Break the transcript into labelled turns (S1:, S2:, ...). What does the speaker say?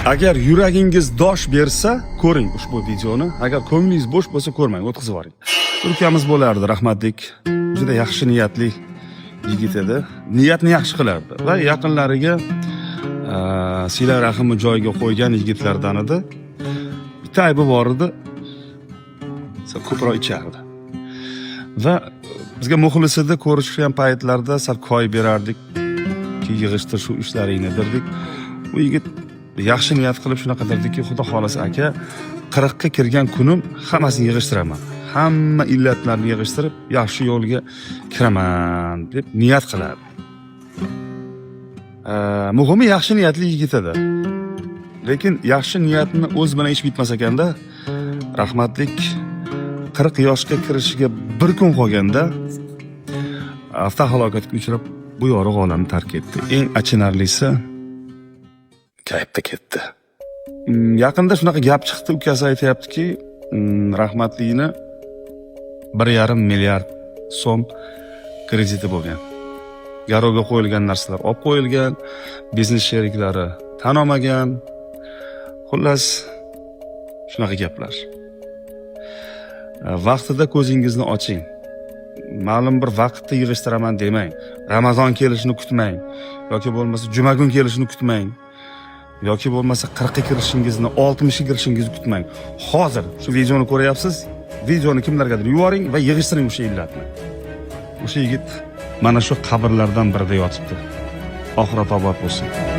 S1: Agar yuragingiz dosh bersa, ko'ring ushbu videoni. Agar ko'nglingiz bo'sh bo'lsa, ko'rmang, o'tkazib yuboring. Turkiyamiz bo'lardi, rahmatlik. Juda yaxshi niyatli yigit edi. Niyatni yaxshi qilardi va yaqinlariga sila rahimni joyiga qo'ygan yigitlardan edi. Bitta aybi bor edi. Ko'proq ichardi. Va bizga muxlis edi, ko'rishgan paytlarda sal koy berardik. Yig'ishtir shu ishlaringni derdik. Bu yigit yaxshi niyat qilib shunaqa derdiki, xudo xolasa aka, 40 ga kirgan kunim hammasini yig'ishtiraman. Hamma illatlarni yig'ishtirib, yaxshi yo'lga kiraman deb niyat qiladi. Muhimi yaxshi niyatli yigit edi. Lekin yaxshi niyatni o'z bilan ish bitmas ekanda, rahmatlik 40 yoshga kirishiga bir kun qolganda avtohalokatga uchrab bu yorug' olamni tark etdi. Eng achinarlisi kayfda ketdi. Yaqinda shunaqa gap chiqdi, ukasi aytayaptiki, rahmatlikni 1,5 milliard so'm krediti bo'lgan. Garovga qo'yilgan narsalar olib qo'yilgan, biznes sheriklari tan olmagan. Xullas, shunaqa gaplar. Vaqtida ko'zingizni oching. Ma'lum bir vaqtda yig'ishtiraman demang. Ramazon kelishini kutmang. Yoki bo'lmasa juma kun kelishini kutmang. Yoki bo'lmasa 40 ga kirishingizni, 60 ga kirishingizni kutmang. Hozir shu videoni ko'ryapsiz. Videoni kimlargadir yuboring va yig'ishtiring o'sha illatni. O'sha yigit mana shu qabrlardan birida yotibdi. Oxirat obod bo'lsin.